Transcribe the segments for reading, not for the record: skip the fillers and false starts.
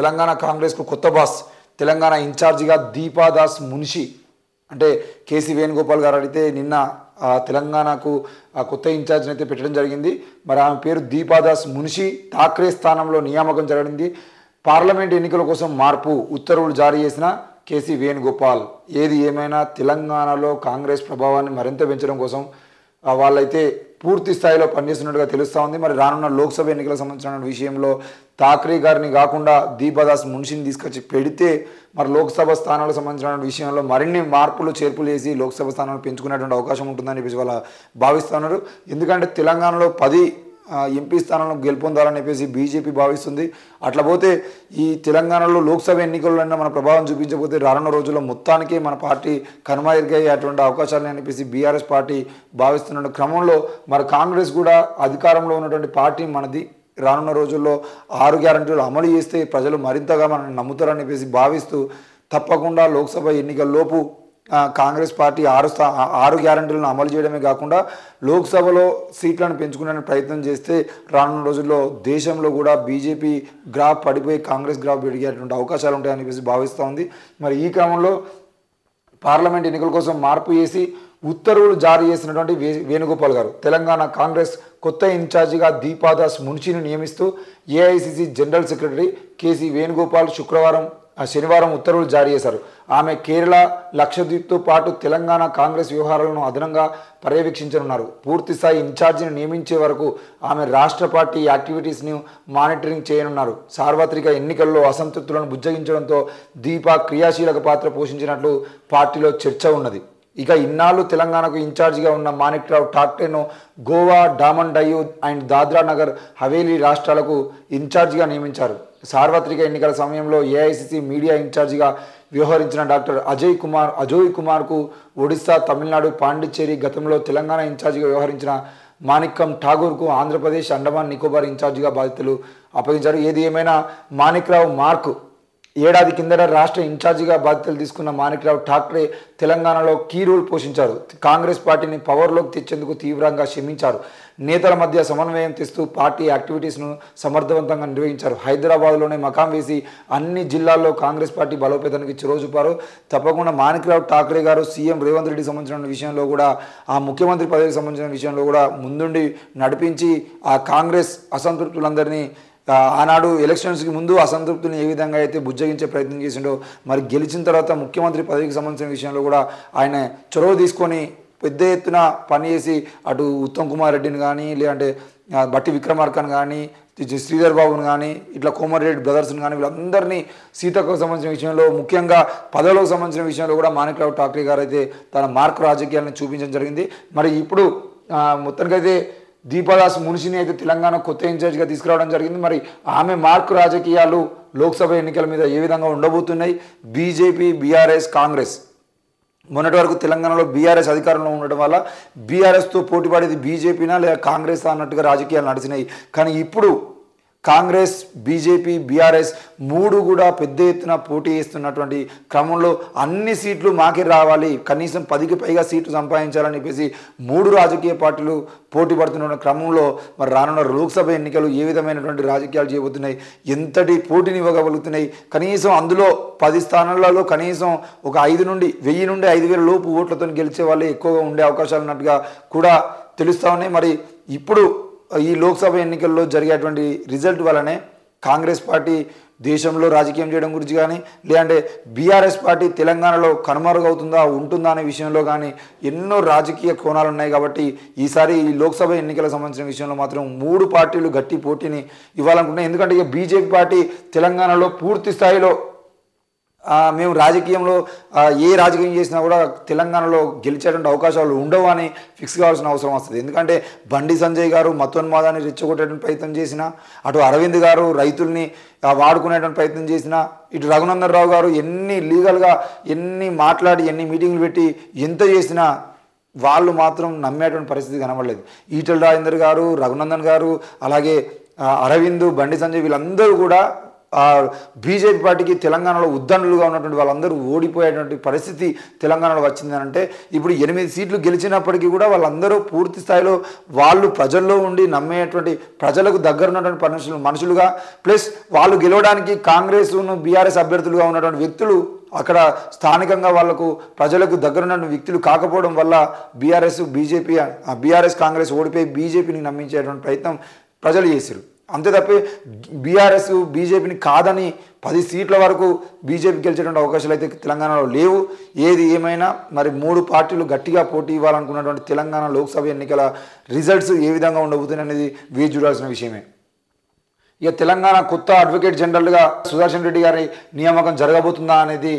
తెలంగాణ కాంగ్రెస్కు కొత్త బాస్ తెలంగాణ ఇన్ఛార్జిగా దీపాదాస్ మున్షి అంటే కేసీ వేణుగోపాల్ గారు అడిగితే నిన్న తెలంగాణకు కొత్త ఇన్ఛార్జిని అయితే పెట్టడం జరిగింది. మరి ఆమె పేరు దీపాదాస్ మున్షి. ఠాక్రే స్థానంలో నియామకం జరిగింది. పార్లమెంట్ ఎన్నికల కోసం మార్పు ఉత్తర్వులు జారీ చేసిన కేసీ వేణుగోపాల్. ఏది ఏమైనా తెలంగాణలో కాంగ్రెస్ ప్రభావాన్ని మరింత పెంచడం కోసం వాళ్ళైతే పూర్తి స్థాయిలో పనిచేస్తున్నట్టుగా తెలుస్తూ ఉంది. మరి రానున్న లోక్సభ ఎన్నికలకు సంబంధించిన విషయంలో ఠాక్రే గారిని కాకుండా దీపాదాస్ మున్షిని తీసుకొచ్చి పెడితే మరి లోక్సభ స్థానాలకు సంబంధించిన విషయంలో మరిన్ని మార్పులు చేర్పులు చేసి లోక్సభ స్థానాలు పెంచుకునేటువంటి అవకాశం ఉంటుందని చెప్పేసి వాళ్ళు భావిస్తున్నారు. ఎందుకంటే తెలంగాణలో 10 ఎంపీ స్థానాలను గెలుపొందాలని చెప్పేసి బీజేపీ భావిస్తుంది. అట్లా పోతే ఈ తెలంగాణలో లోక్సభ ఎన్నికల్లో మన ప్రభావం చూపించకపోతే రానున్న రోజుల్లో మొత్తానికి మన పార్టీ కనుమరుగయ్యేటువంటి అవకాశాలని చెప్పేసి బీఆర్ఎస్ పార్టీ భావిస్తున్న క్రమంలో మరి కాంగ్రెస్ కూడా అధికారంలో ఉన్నటువంటి పార్టీ మనది. రానున్న రోజుల్లో 6 గ్యారంటీలు అమలు చేస్తే ప్రజలు మరింతగా మనల్ని నమ్ముతారని చెప్పేసి భావిస్తూ తప్పకుండా లోక్సభ ఎన్నికల్లోపు కాంగ్రెస్ పార్టీ 6 గ్యారంటీలను అమలు చేయడమే కాకుండా లోక్సభలో సీట్లను పెంచుకునే ప్రయత్నం చేస్తే రానున్న రోజుల్లో దేశంలో కూడా బీజేపీ గ్రాఫ్ పడిపోయి కాంగ్రెస్ గ్రాఫ్ పెరిగేటువంటి అవకాశాలు ఉంటాయని చెప్పేసి భావిస్తూ ఉంది. మరి ఈ క్రమంలో పార్లమెంట్ ఎన్నికల కోసం మార్పు చేసి ఉత్తర్వులు జారీ చేసినటువంటి వేణుగోపాల్ గారు తెలంగాణ కాంగ్రెస్ కొత్త ఇన్ఛార్జిగా దీపాదాస్ మున్షిని నియమిస్తూ AICC general secretary K C Venugopal శనివారం ఉత్తర్వులు జారీ చేశారు. ఆమె కేరళ, లక్షద్వీప్తో పాటు తెలంగాణ కాంగ్రెస్ వ్యవహారాలను అదనంగా పర్యవేక్షించనున్నారు. పూర్తిస్థాయి ఇన్ఛార్జిని నియమించే వరకు ఆమె రాష్ట్ర పార్టీ యాక్టివిటీస్ని మానిటరింగ్ చేయనున్నారు. సార్వత్రిక ఎన్నికల్లో అసంతృప్తులను బుజ్జగించడంతో దీపా క్రియాశీలక పాత్ర పోషించినట్లు పార్టీలో చర్చ ఉన్నది. ఇక ఇన్నాళ్ళు తెలంగాణకు ఇన్ఛార్జిగా ఉన్న మాణిక్రావు ఠాక్రేను గోవా, డామన్ డయ్యూ అండ్ దాద్రా నగర్ హవేలీ రాష్ట్రాలకు ఇన్ఛార్జిగా నియమించారు. సార్వత్రిక ఎన్నికల సమయంలో ఏఐసిసి మీడియా ఇన్ఛార్జిగా వ్యవహరించిన డాక్టర్ అజయ్ కుమార్కు ఒడిశా, తమిళనాడు, పాండిచ్చేరి, గతంలో తెలంగాణ ఇన్ఛార్జిగా వ్యవహరించిన మాణిక్కం ఠాగూర్కు ఆంధ్రప్రదేశ్, అండమాన్ నికోబార్ ఇన్ఛార్జిగా బాధ్యతలు అప్పగించారు. ఏది ఏమైనా మాణిక్రావు ఏడాది కిందట రాష్ట్ర ఇన్ఛార్జిగా బాధ్యతలు తీసుకున్న మాణిక్రావు ఠాక్రే తెలంగాణలో కీ రోల్ పోషించారు. కాంగ్రెస్ పార్టీని పవర్లోకి తెచ్చేందుకు తీవ్రంగా శ్రమించారు. నేతల మధ్య సమన్వయం తెస్తూ పార్టీ యాక్టివిటీస్ను సమర్థవంతంగా నిర్వహించారు. హైదరాబాద్లోనే మకాం వేసి అన్ని జిల్లాల్లో కాంగ్రెస్ పార్టీ బలోపేతానికి చొరవ చూపారు. తప్పకుండా మాణిక్రావు ఠాక్రే గారు సీఎం రేవంత్ రెడ్డికి సంబంధించిన విషయంలో కూడా ఆ ముఖ్యమంత్రి పదవికి సంబంధించిన విషయంలో కూడా ముందుండి నడిపించి ఆ కాంగ్రెస్ అసంతృప్తులందరినీ ఆనాడు ఎలక్షన్స్కి ముందు అసంతృప్తిని ఏ విధంగా అయితే బుజ్జగించే ప్రయత్నం చేసిండో మరి గెలిచిన తర్వాత ముఖ్యమంత్రి పదవికి సంబంధించిన విషయంలో కూడా ఆయన చొరవ తీసుకొని పెద్ద ఎత్తున పనిచేసి అటు ఉత్తమ్ కుమార్ రెడ్డిని కానీ లేదంటే బట్టి విక్రమార్కను కానీ శ్రీధర్ బాబుని కానీ ఇట్లా కోమటిరెడ్డి బ్రదర్స్ని కానీ వీళ్ళందరినీ సీతకు సంబంధించిన విషయంలో ముఖ్యంగా పదవులకు సంబంధించిన విషయంలో కూడా మాణిక్రావు ఠాక్రే గారు అయితే తన మార్కు రాజకీయాలను చూపించడం జరిగింది. మరి ఇప్పుడు మొత్తానికైతే దీపాదాస్ మున్షిని అయితే తెలంగాణ కొత్త ఇన్ఛార్జిగా తీసుకురావడం జరిగింది. మరి ఆమె మార్కు రాజకీయాలు లోక్సభ ఎన్నికల మీద ఏ విధంగా ఉండబోతున్నాయి? బీజేపీ, బీఆర్ఎస్, కాంగ్రెస్ మొన్నటి వరకు తెలంగాణలో బీఆర్ఎస్ అధికారంలో ఉండడం వల్ల బీఆర్ఎస్తో పోటీపడేది బీజేపీనా లేదా కాంగ్రెస్ అన్నట్టుగా రాజకీయాలు నడిచినాయి. కానీ ఇప్పుడు కాంగ్రెస్, బీజేపీ, బీఆర్ఎస్ 3 కూడా పెద్ద ఎత్తున పోటీ చేస్తున్నటువంటి క్రమంలో అన్ని సీట్లు మాకే రావాలి, కనీసం 10కి పైగా సీట్లు సంపాదించాలని చెప్పేసి 3 రాజకీయ పార్టీలు పోటీ పడుతున్న క్రమంలో మరి రానున్న లోక్సభ ఎన్నికలు ఏ విధమైనటువంటి రాజకీయాలు చేయబోతున్నాయి, ఎంతటి పోటీని ఇవ్వగలుగుతున్నాయి, కనీసం అందులో 10 స్థానాలలో కనీసం ఒక 1000 నుండి 5,000 లోపు ఓట్లతో గెలిచే వాళ్ళే ఎక్కువగా ఉండే అవకాశాలు ఉన్నట్టుగా కూడా తెలుస్తూ ఉన్నాయి. మరి ఇప్పుడు ఈ లోక్సభ ఎన్నికల్లో జరిగేటువంటి రిజల్ట్ వల్లనే కాంగ్రెస్ పార్టీ దేశంలో రాజకీయం చేయడం గురించి కానీ లేదంటే బీఆర్ఎస్ పార్టీ తెలంగాణలో కనుమరుగవుతుందా ఉంటుందా అనే విషయంలో కానీ ఎన్నో రాజకీయ కోణాలు ఉన్నాయి. కాబట్టి ఈసారి ఈ లోక్సభ ఎన్నికలకు సంబంధించిన విషయంలో మాత్రం 3 పార్టీలు గట్టి పోటీని ఇవ్వాలనుకుంటున్నాయి. ఎందుకంటే ఇక బీజేపీ పార్టీ తెలంగాణలో పూర్తి స్థాయిలో మేము రాజకీయంలో ఏ రాజకీయం చేసినా కూడా తెలంగాణలో గెలిచేటువంటి అవకాశాలు ఉండవు అని ఫిక్స్ కావాల్సిన అవసరం వస్తుంది. ఎందుకంటే బండి సంజయ్ గారు మతోన్మాదాన్ని రెచ్చగొట్టేటువంటి ప్రయత్నం చేసినా, అటు అరవింద్ గారు రైతుల్ని వాడుకునేటువంటి ప్రయత్నం చేసినా, ఇటు రఘునందన్ రావు గారు ఎన్ని లీగల్గా ఎన్ని మాట్లాడి ఎన్ని మీటింగ్లు పెట్టి ఎంత చేసినా వాళ్ళు మాత్రం నమ్మేటువంటి పరిస్థితి కనబడలేదు. ఈటెల రాజేందర్ గారు, రఘునందన్ గారు, అలాగే అరవింద్, బండి సంజయ్ వీళ్ళందరూ కూడా బీజేపీ పార్టీకి తెలంగాణలో ఉద్దండులుగా ఉన్నటువంటి వాళ్ళందరూ ఓడిపోయేటువంటి పరిస్థితి తెలంగాణలో వచ్చిందనంటే ఇప్పుడు 8 సీట్లు గెలిచినప్పటికీ కూడా వాళ్ళందరూ పూర్తి స్థాయిలో వాళ్ళు ప్రజల్లో ఉండి నమ్మేటువంటి ప్రజలకు దగ్గర ఉన్నటువంటి మనుషులుగా ప్లస్ వాళ్ళు గెలవడానికి కాంగ్రెస్ బీఆర్ఎస్ అభ్యర్థులుగా ఉన్నటువంటి వ్యక్తులు అక్కడ స్థానికంగా వాళ్లకు ప్రజలకు దగ్గరున్న వ్యక్తులు కాకపోవడం వల్ల బీఆర్ఎస్ కాంగ్రెస్ ఓడిపోయి బీజేపీని నమ్మించేటువంటి ప్రయత్నం ప్రజలు చేశారు. అంతే తప్పి బీఆర్ఎస్ బీజేపీని కాదని 10 సీట్ల వరకు బీజేపీ గెలిచేటువంటి అవకాశాలు అయితే తెలంగాణలో లేవు. ఏది ఏమైనా మరి 3 పార్టీలు గట్టిగా పోటీ ఇవ్వాలనుకున్నటువంటి తెలంగాణ లోక్సభ ఎన్నికల రిజల్ట్స్ ఏ విధంగా ఉండబోతుంది అనేది వేచి చూడాల్సిన విషయమే. ఇక తెలంగాణ కొత్త అడ్వకేట్ జనరల్గా సుదర్శన్ రెడ్డి గారి నియామకం జరగబోతుందా అనేది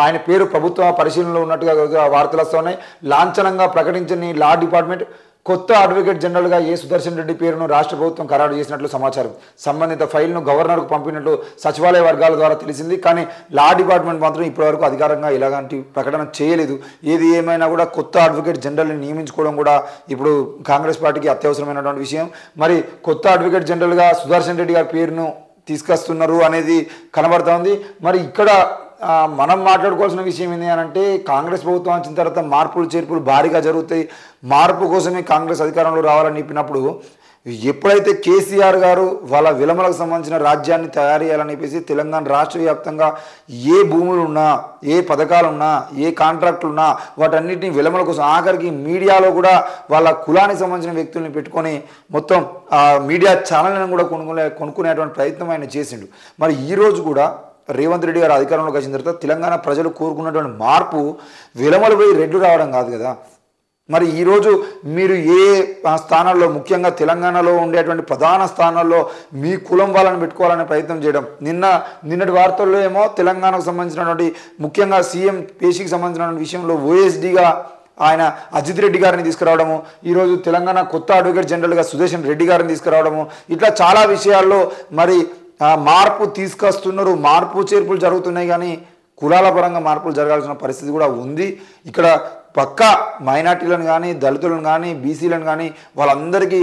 ఆయన పేరు ప్రభుత్వ పరిశీలనలో ఉన్నట్టుగా వార్తలు వస్తున్నాయి. లాంఛనంగా ప్రకటించని లా డిపార్ట్మెంట్ కొత్త అడ్వకేట్ జనరల్గా సుదర్శన్ రెడ్డి పేరును రాష్ట్ర ప్రభుత్వం ఖరారు చేసినట్లు సమాచారం. సంబంధిత ఫైల్ను గవర్నర్కు పంపినట్లు సచివాలయ వర్గాల ద్వారా తెలిసింది. కానీ లా డిపార్ట్మెంట్ మాత్రం ఇప్పటివరకు అధికారంగా ఇలాంటి ప్రకటన చేయలేదు. ఏది ఏమైనా కూడా కొత్త అడ్వకేట్ జనరల్ని నియమించుకోవడం కూడా ఇప్పుడు కాంగ్రెస్ పార్టీకి అత్యవసరమైనటువంటి విషయం. మరి కొత్త అడ్వకేట్ జనరల్గా సుదర్శన్ రెడ్డి గారి పేరును తీసుకొస్తున్నారు అనేది కనబడుతోంది. మరి ఇక్కడ మనం మాట్లాడుకోవాల్సిన విషయం ఏంటి అని అంటే కాంగ్రెస్ ప్రభుత్వం వచ్చిన తర్వాత మార్పులు చేర్పులు భారీగా జరుగుతాయి. మార్పు కోసమే కాంగ్రెస్ అధికారంలో రావాలని చెప్పినప్పుడు ఎప్పుడైతే కేసీఆర్ గారు వాళ్ళ విలమలకు సంబంధించిన రాజ్యాన్ని తయారు చేయాలని చెప్పేసి తెలంగాణ రాష్ట్ర వ్యాప్తంగా ఏ భూములు ఉన్నా ఏ పథకాలు ఉన్నా ఏ కాంట్రాక్టులు ఉన్నా వాటన్నిటిని విలమల కోసం ఆఖరికి మీడియాలో కూడా వాళ్ళ కులానికి సంబంధించిన వ్యక్తుల్ని పెట్టుకొని మొత్తం మీడియా ఛానళ్ళను కూడా కొనుక్కునేటువంటి ప్రయత్నం ఆయన చేసిండు. మరి ఈరోజు కూడా రేవంత్ రెడ్డి గారు అధికారంలోకి వచ్చిన తర్వాత తెలంగాణ ప్రజలు కోరుకున్నటువంటి మార్పు విలమలు పోయి రెడ్లు రావడం కాదు కదా. మరి ఈరోజు మీరు ఏ స్థానాల్లో ముఖ్యంగా తెలంగాణలో ఉండేటువంటి ప్రధాన స్థానాల్లో మీ కులం వాళ్ళని పెట్టుకోవాలనే ప్రయత్నం చేయడం. నిన్నటి వార్తల్లో ఏమో తెలంగాణకు సంబంధించినటువంటి ముఖ్యంగా సీఎం పేషీకి సంబంధించినటువంటి విషయంలో ఓఎస్డీగా ఆయన అజిత్ రెడ్డి గారిని తీసుకురావడము, ఈరోజు తెలంగాణ కొత్త అడ్వకేట్ జనరల్గా సుదర్శన్ రెడ్డి గారిని తీసుకురావడము, ఇట్లా చాలా విషయాల్లో మరి మార్పు తీసుకొస్తున్నారు. మార్పు చేర్పులు జరుగుతున్నాయి కానీ కులాల పరంగా మార్పులు జరగాల్సిన పరిస్థితి కూడా ఉంది. ఇక్కడ పక్కా మైనార్టీలను కానీ దళితులను కానీ బీసీలను కానీ వాళ్ళందరికీ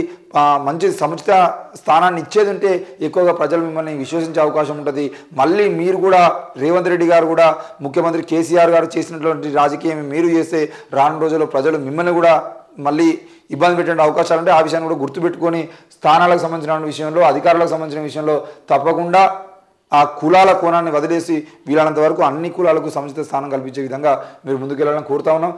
మంచి సముచిత స్థానాన్ని ఇచ్చేది ఉంటే ఎక్కువగా ప్రజలు మిమ్మల్ని విశ్వసించే అవకాశం ఉంటుంది. మళ్ళీ మీరు కూడా రేవంత్ రెడ్డి గారు కూడా ముఖ్యమంత్రి కేసీఆర్ గారు చేసినటువంటి రాజకీయం మీరు చేస్తే రానున్న రోజుల్లో ప్రజలు మిమ్మల్ని కూడా మళ్ళీ ఇబ్బంది పెట్టే అవకాశాలు ఉంటే ఆ విషయాన్ని కూడా గుర్తుపెట్టుకొని స్థానాలకు సంబంధించిన విషయంలో అధికారులకు సంబంధించిన విషయంలో తప్పకుండా ఆ కులాల కోణాన్ని వదిలేసి వీలైనంత వరకు అన్ని కులాలకు సముచిత స్థానం కల్పించే విధంగా మీరు ముందుకెళ్లాలని కోరుతా ఉన్నాం.